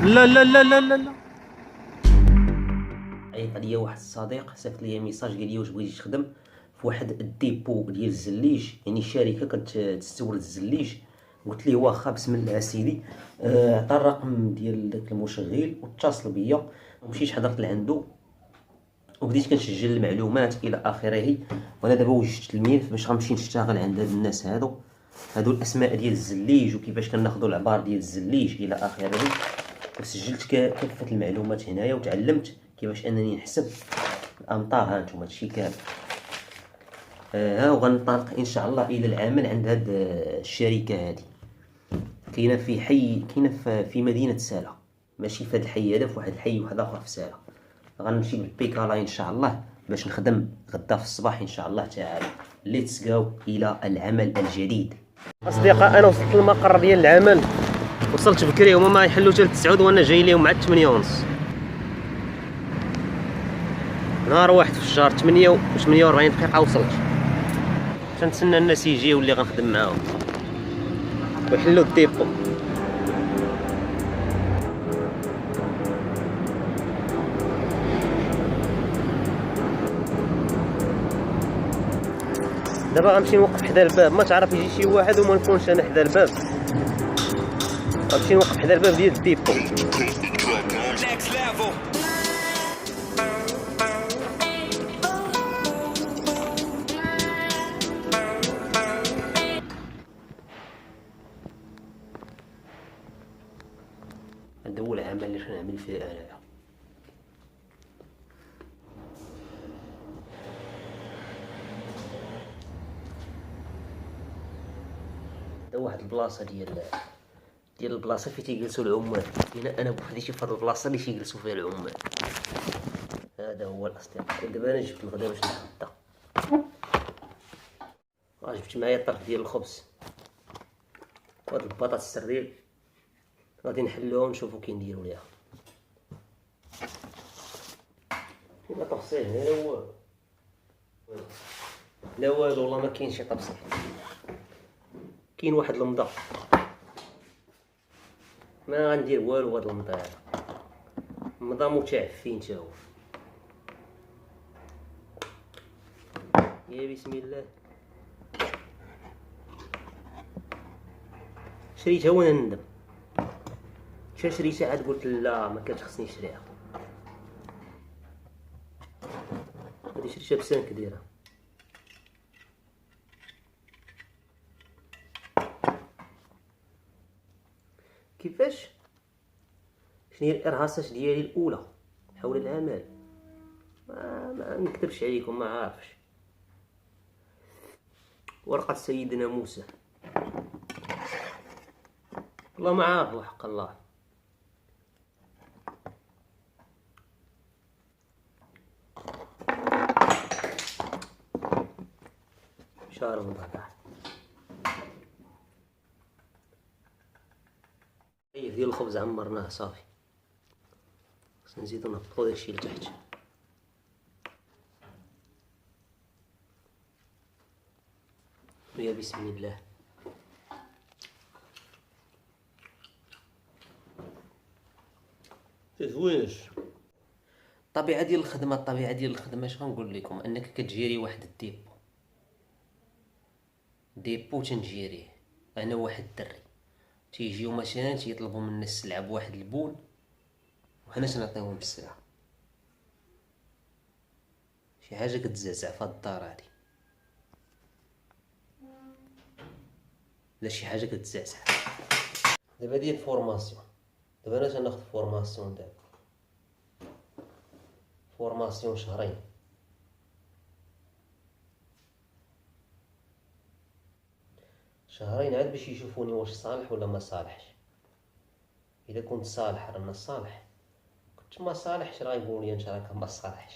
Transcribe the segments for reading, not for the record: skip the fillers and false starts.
لا لا لا لا لا لا. عيط عليا واحد الصديق صيفط لي ميساج قال لي واش بغيتي تخدم في واحد الديبو ديال الزليج، يعني شركه كتستورد الزليج. قلت ليه واخا بسم الله سيدي. عطى الرقم ديال داك المشغل واتصل بيا، مشيت حضرت لعندو وبديت كنسجل المعلومات الى اخره. وانا دابا وجدت الملف باش غنمشي نشتغل عند هاد الناس هادو الاسماء ديال الزليج وكيفاش كناخذوا العبار ديال الزليج الى اخره. وسجلت كافه المعلومات هنايا وتعلمت كيفاش انني نحسب الامطار. ها انتم هادشي كامل. ها وغنطلق ان شاء الله الى العمل عند هاد الشركه هادي. كاينه في حي، كاينه في مدينه سالا، ماشي في هاد الحي هذا، في واحد الحي واحد اخر في سالا. غنمشي بالبيكالا ان شاء الله باش نخدم غدا في الصباح ان شاء الله تعالى. ليتس جو الى العمل الجديد. اصدقاء انا وصلت للمقر ديال العمل، وصلت بكري، هما ما يحلوا حتى 9 وانا جاي ليهم مع 8:30. نهار واحد في الشهر 48 دقيقه وصلت. تنتسنى الناس يجيو اللي غنخدم معاهم ويحلوا الديبو. دابا غنمشي نوقف حدا الباب، ما تعرف يجي شي واحد وما نكونش انا حدا الباب. غنمشي نوقف حدا الباب ديال الديبو. هذا هو العمل اللي غنعمل فيه انايا. هذا واحد البلاصه ديال البلاصه فين تيجلسوا العمال. انا بوحدي في هاد البلاصه اللي تيجلسوا فيها العمال. هذا هو الاصدقاء. دابا انا جبت الغدا باش نتغدى. جبت معايا طرف ديال الخبز وهاد البطاط السريل، غادي نحلوها ونشوفو كي نديرو ليها. ما تفصيل لا والو، لا والو والله ما كاين شي تفصيل. كاين واحد المضى ما غندير والو. هاد المضى هذا المضى متعفين تا هو. يا بسم الله. شريتها وانا ندم. شريتها عاد قلت لا ما كانش خصني نشريها. هادي شريتها ب5 درهم. كيفاش؟ شنو هي الارهاصات ديالي الاولى حول العمل؟ ما نكذبش عليكم، ما عارفش. ورقة سيدنا موسى والله ما عارف حق الله. شهر مضى ديال الخبز عمرناه صافي. خصنا نزيدو نهبطو داكشي لتحت. ويا بسم الله. زوينش. الطبيعه ديال الخدمه اش غنقول لكم، انك كتجيري واحد ديبو تنجيريه انا واحد الدري. تيجيو مثلا تيطلبوا منا السلعه بواحد البول وحنا تنعطيوهم السلعه. شي حاجه كتزعزع في هاد الدار هادي، لا شي حاجه كتزعزع. دابا ديال فورماسيون، دابا انا تناخذ فورماسيون. دابا فورماسيون شهرين عاد باش يشوفوني واش صالح ولا ما صالحش. اذا كنت صالح رانا صالح، كنت ما صالحش راه يقولوا لي انت راك ما صالحش.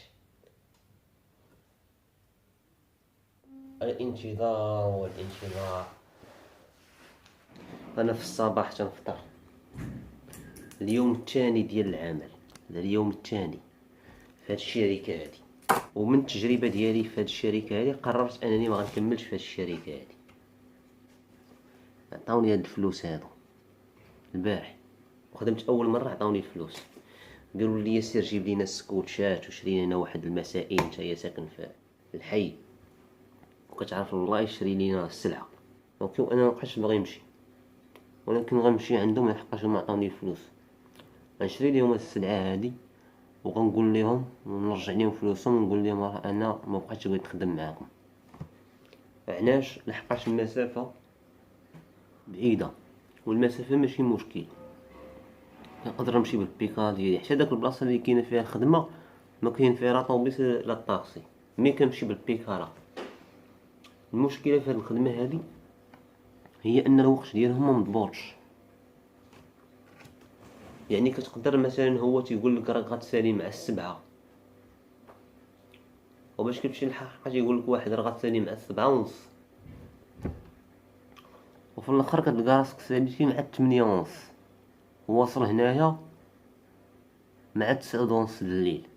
الانتظار والانتظار. انا في الصباح تنفطر. اليوم الثاني ديال العمل، هذا اليوم الثاني في هاد الشركه هادي. ومن التجربه ديالي في هاد الشركه هادي قررت انني ما غنكملش في هاد الشركه هادي. عطاوني هاد الفلوس هادو البارح وخدمت اول مره عطاوني الفلوس، قالوا لي سير جيب لينا السكوتشات وشري لنا واحد المسائل، نتايا ساكن في الحي وكتعرف الله يشري لينا السلعه. دونك انا مبقيتش باغي نمشي، ولكن غنمشي عندهم لحقاش هما عطاوني الفلوس، غنشري ليهم السلعه هادي وغنقول لهم ونرجع لهم فلوسهم ونقول لهم راه انا ما بقيتش بغيت نخدم معاكم. علاش؟ لحقاش المسافه بعيده، والمسافه ماشي مشكل، نقدر نمشي بالبيكا ديالي حتى داك البلاصه اللي كاينه فيها الخدمه ما كاين فيها لا طوبيس لا طاكسي، مي كنمشي بالبيكا راه. المشكله في هاد الخدمه هادي هي ان الوقت ديالهم ما مضبوطش، يعني كتقدر مثلا هو تيقول لك راك غتسالي مع 7 وباش كتمشي للحقيقه تيقول لك واحد راه غتسالي مع 7:30، وفي الاخر كتلقى راسك ساليتي مع 8:30 وواصل هنايا مع 9:30 الليل.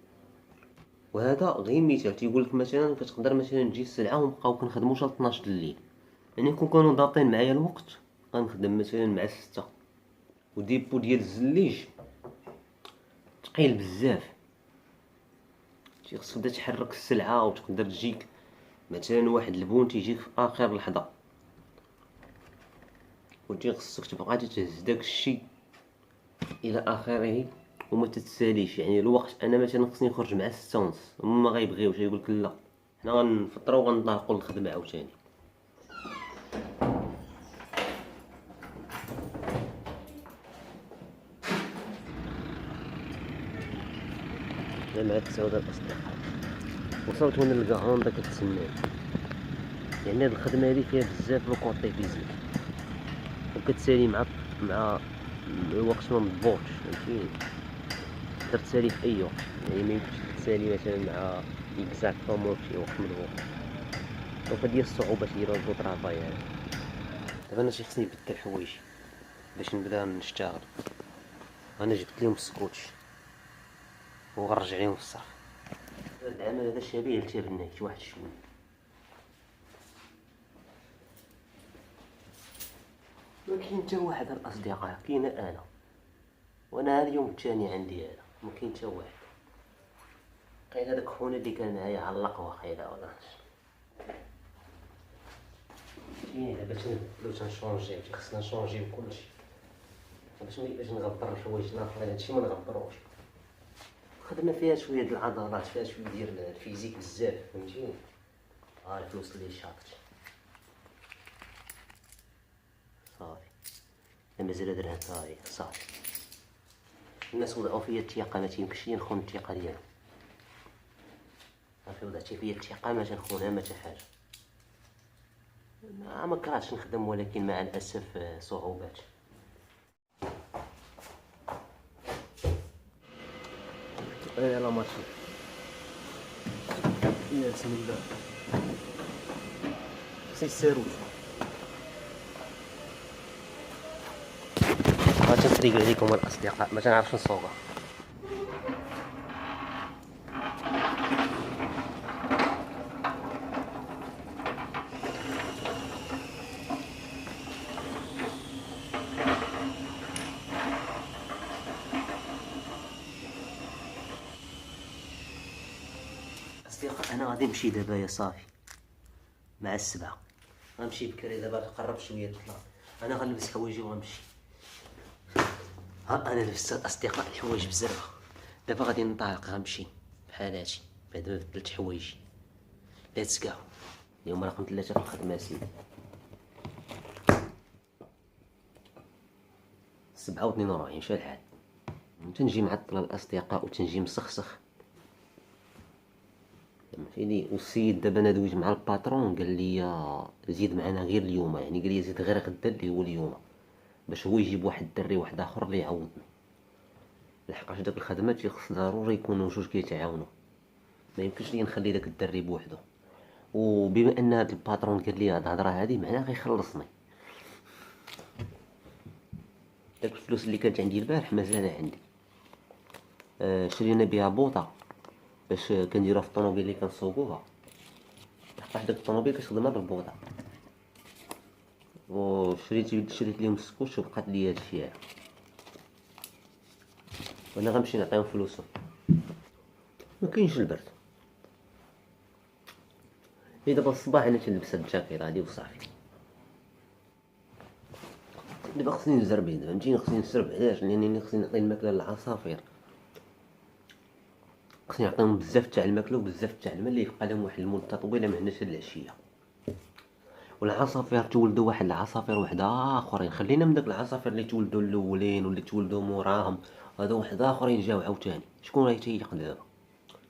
وهذا غير مثال، تيقول لك مثلا كتقدر مثلا تجي السلعه ونبقاو كنخدموا حتى 12 الليل، يعني كون كانوا ضابطين معايا الوقت غنخدم مثلا مع 6. وديبو ديال الزليج ثقيل بزاف، خصك تبدا تحرك السلعه وتقدر تجيك مثلا واحد البون تيجيك في اخر لحظه، وانت خصك تبقى تهز داك الشيء الى اخره وما تتساليش. يعني الوقت انا مثلا خصني نخرج مع 6:30، هما ما غيبغيوش، يقول لك لا حنا غنفطروا وغنطلقوا للخدمه عاوتاني. مع السوداء الاصدقاء وصلت هنا نلقى هوندا كتسناني، يعني هاد الخدمه هادي فيها بزاف لو كونطي فيزيك وكتسالي مع الوقت ما مضبوطش، فهمتيني، تقدر تسالي في اي وقت، يعني ميمكنش تسالي مثلا مع اكزاكتومون في شي وقت مضبوط. دونك هادي هي الصعوبات ديال هاد الطرافاي هذا. دابا انا شي خصني نبدل حوايجي باش نبدا نشتغل، انا جبت لهم السكوتش وغنرجع لهم الصرف. هاد العمل هذا شبيه لتيرنايت واحد شويه. ما كاين حتى واحد الاصدقاء، كاين انا وانا هذا اليوم الثاني عندي هذا، ما كاين حتى واحد. قايل هذاك خونا اللي كان معايا علق واخيلا ولا شي دابا تنبدلو تنشونجيو، خصنا نشونجيو كلشي باش نغبر الحوايج الاخرين، هادشي ما نغبروش. الخدمه فيها شويه د العضلات، فيها شويه ديال الفيزيك بزاف، فهمتيني. الفلوس اللي شاطش صافي، مازال درهم هاهي صافي. الناس وضعوا فيا الثقه، ما تيمكنش ليا نخون الثقه ديالهم، صافي وضعتي فيا الثقه ما تنخونها ما حتى حاجه. ما كرهتش نخدم، ولكن مع الاسف صعوبات. يلا ماشي، يا بسم الله سي الساروت غتنسريق عليكم الاصدقاء، ما تنعرفش نصوبها. اصدقاء انا غادي نمشي دابا يا صافي مع 7، غنمشي بكري دابا قرب شويه تطلع، انا غنلبس حوايجي وغنمشي. ها انا لبست الاصدقاء الحوايج بزربه، دابا غادي ننطلق غنمشي بحال هادشي بعد ما بدلت حوايجي. ليتس جو. اليوم رقم 3 في الخدمه سيدي. 7:42 شحال الحال، تنجي معطله الاصدقاء وتنجي مسخسخ، فهمتيني. والسيد دابا انا دويت مع الباترون قال لي زيد معنا غير اليوم، يعني قال لي زيد غير غدا اللي هو اليوم، باش هو يجيب واحد الدري واحد اخر اللي يعوضني، لحقاش داك الخدمه تيخص ضروري يكونوا جوج كيتعاونوا، ما يمكنش لي نخلي داك الدري بوحدو. وبما ان هذا الباترون قال لي هاد الهضره هادي معناها غيخلصني. داك الفلوس اللي كانت عندي البارح مازال عندي، شرينا بها بوطه باش كنديروها في الطوموبيل اللي كنسوقوها، لحقاش داك الطوموبيل كتخدمها بالبوطه، وشريت ليهم السكوتش وبقات لي هادشي هذا. وانا غنمشي نعطيهم فلوسهم. ما كاينش البرد. دابا الصباح انا تنلبس هاد الجاكيط هادي وصافي. دابا خصني نزربي، فهمتيني، خصني نسرب. علاش؟ لانني خصني نعطي الماكله للعصافير، خصني نعطيهم بزاف تاع الماكله وبزاف تاع الماء اللي يبقى لهم واحد المده طويله ما هناش العشيه. والعصافير تولدوا واحد العصافير وحده اخرين، خلينا من داك العصافير اللي تولدوا الاولين واللي تولدوا موراهم، هادو واحد اخرين جاو عاوتاني. شكون غيتيق دابا؟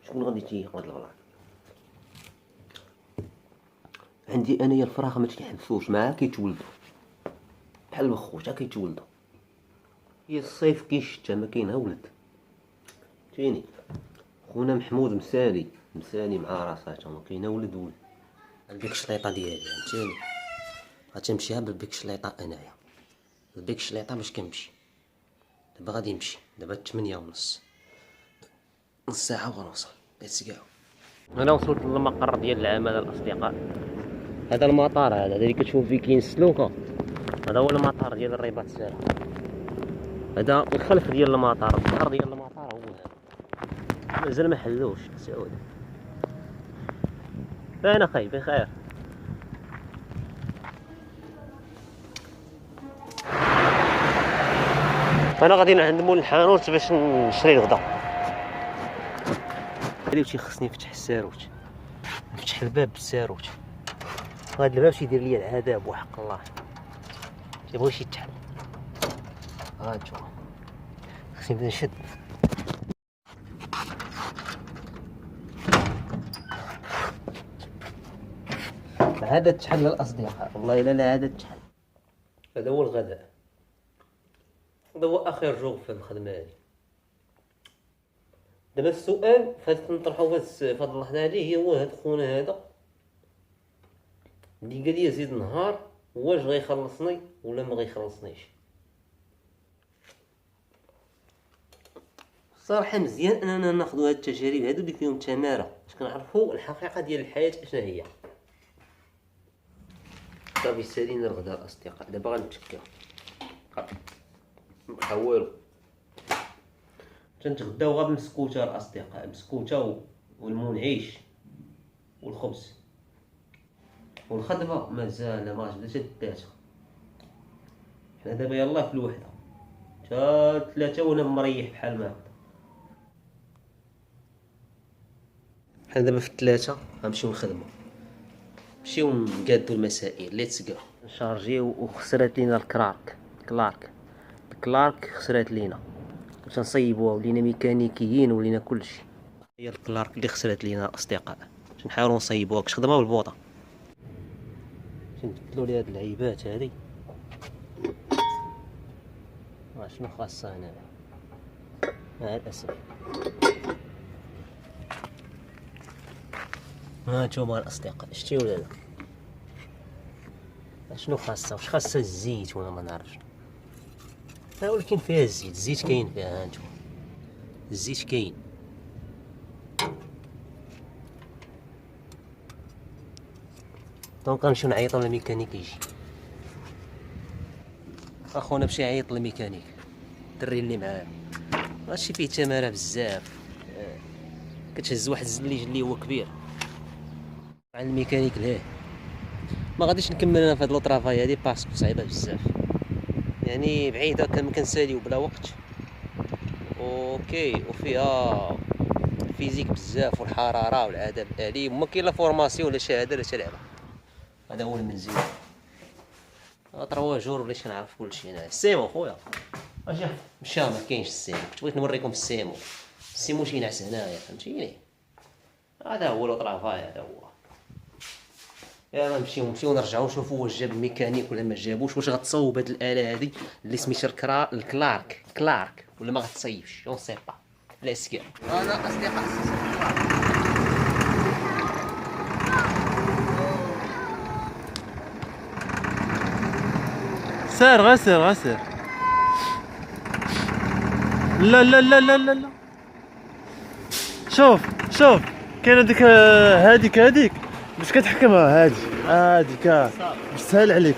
شكون غادي يتيق هاد الغلط؟ عندي انايا الفراخ ما تيحبسوش معاه، كيتولدوا بحال الخوت كيتولدوا. هي الصيف كيشتا ما كاين ها ولد. فهمتيني؟ خونا محمود مسالي مع راساته، ما كاين ولد. البيك شليطه ديالي فهمتيني، غتمشيها بالبيك شليطه انايا. البيك شليطه باش كنمشي دابا، غادي نمشي دابا 8:30، نص ساعه ونوصل. ليتس جو. انا وصلت للمقر ديال العمل الاصدقاء. هذا المطار، هذا اللي كتشوف فيه كاين السلوكه، هذا هو المطار ديال الرباط الساهل. هذا الخلف ديال المطار، الظهر ديال المطار هو هذا، مازال ما حلوش سعود. فين اخي؟ بخير. انا غادي عند مول الحانوت باش نشري الغدا. هادي شي خصني نفتح الساروت، نفتح الباب بالساروت. هاد الباب يدير لي العذاب وحق الله، تيبغيش يتحل. هانتوما خصني نبدا نشد. هذا تحل الاصدقاء، والله الا لا هذا تحل. هذا هو الغداء، هذا هو اخر جوغ في الخدمه هذه. دابا السؤال فهاد نطرحو في هاد اللحظه هادي هو هاد خونا هذا اللي قال لي زيد نهار، واش غيخلصني ولا ما غيخلصنيش؟ صراحه مزيان اننا ناخذ هاد التجارب هادو اللي فيهم تماره باش كنعرفوا الحقيقه ديال الحياه اشنا هي. صافي سالينا الغداء الاصدقاء، دابا غنتكاو نحاولوا تنتغداو غير بمسكوته الاصدقاء، مسكوته والمنعيش والخبز. والخدمه مازال ما بدات الثلاثه. حنا دابا يلاه في الوحده تا 3 وانا مريح بحال ما هكا. حنا دابا في 3 غنمشيو نخدمو، نمشيو نقادو المسائل. ليتس جو. نشارجيو وخسرات لينا الكلارك خسرات لينا، باش نصيبوها ولينا ميكانيكيين ولينا كلشي. هي الكلارك اللي خسرات لينا الاصدقاء، باش نحاولوا نصيبوها. كاش خدمه بالبوطه، باش نبدلوا لي هاد العيبات هادي. شنو خاصها هنا مع الاسف. هانتوما الاصدقاء شتي ولا لا؟ شنو خاصها؟ واش خاصها الزيت ولا ما نعرفش؟ ولكن فيها الزيت كاين فيها. هانتوما الزيت كاين. دونك غنمشيو نعيطو للميكانيك يجي. اخونا باش يعيط للميكانيك، الدري اللي معاه ماشي فيه تماره بزاف، كتهز واحد الزليج اللي هو كبير على الميكانيك. ليه ما غاديش نكمل انا في هاد لوطرافاي هادي باسكو صعيبه بزاف، يعني بعيده كنساليو بلا وقت. اوكي وفيها فيزيك بزاف والحراره والعذاب الاليم، وما كاين لا فورماسيون ولا شهاده لا تلعبه. هذا هو المنزل 3 جور ولاش كنعرف كلشي هنا. السيمو خويا اجي مشى، ما كاينش السيمو. كنت بغيت نوريكم السيمو شي نعس هنايا فهمتيني. هذا هو لوطرافاي، هذا هو. يلا نمشيو نرجعو نشوفو واش جاب الميكانيك ولا ما جابوش، واش غتصوب هاد الاله هادي اللي سميتها الكلارك ولا ما غتصيبش. اون سي با. ليتس جو. انا اصدقاء سير غسر. لا شوف كاين هذيك باش كتحكمها. هذيك باش تسهل عليك.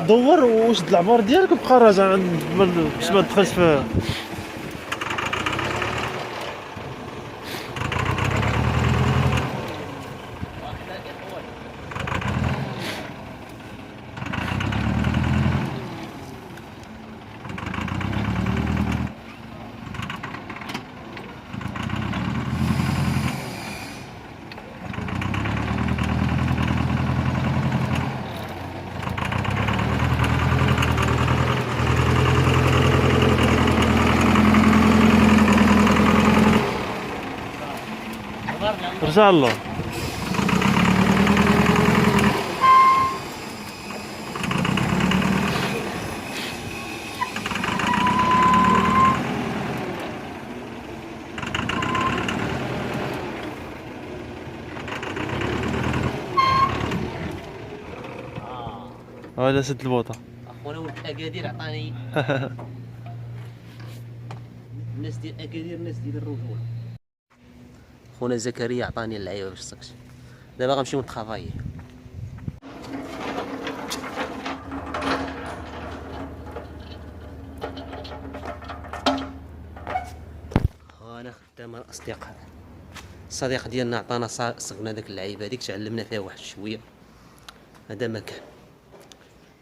دور وشد العبار ديالك وبقى راجع باش ما تدخلش في شاء الله. هذا سد البوطه. اخونا ولد اكادير عطاني الناس ديال اكادير، الناس ديال الرجوله. خونا زكريا عطاني اللعيبه باش تصكش. دابا غنمشيو نتخافاي. انا خدام الاصدقاء. الصديق ديالنا عطانا صقنا داك اللعيبه هذيك، تعلمنا فيها واحد شويه. هذا ما كان،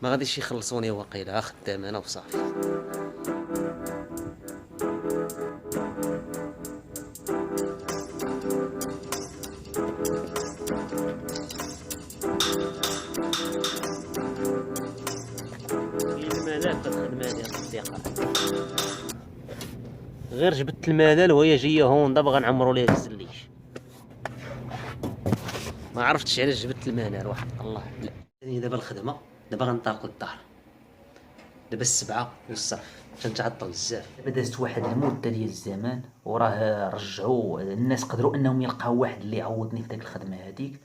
ما غاديش يخلصوني واقيلا، خدام انا وصافي. الملال في الخدمه ديال الاصدقاء، غير جبت الملال وهي جايه هوندا باغا نعمرو ليها الزليش. ما عرفتش علاش جبت الملال، واحد الله. لا دابا الخدمه، دابا غنطلق للدار. دابا 7 والصرف، تنتعطل بزاف. دابا دازت واحد المده ديال الزمان وراه رجعوا الناس، قدروا انهم يلقاو واحد اللي يعوضني في ديك الخدمه هذيك.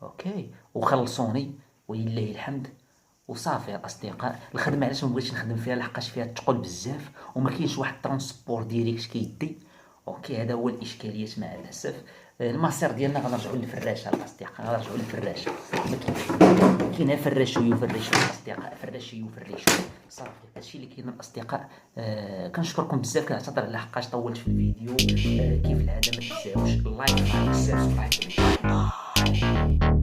اوكي، وخلصوني ولله الحمد وصافي. الاصدقاء الخدمه علاش ما بغيتش نخدم فيها؟ لحقاش فيها تقل بزاف وما كاينش واحد الترونسبور ديريكت كيدي. اوكي، هذا هو الاشكاليات مع الاسف. المصير ديالنا غنرجعوا للفراشه الاصدقاء، غنرجعوا للفراشه. كاين فراشو يفرشوا الاصدقاء، فراشي يفرشوا صافي. هادشي اللي كاين الاصدقاء. كنشكركم بزاف، كنعتذر على حقاش طولت في الفيديو. كيف العاده ما تنساوش لايك، سبسكرايب.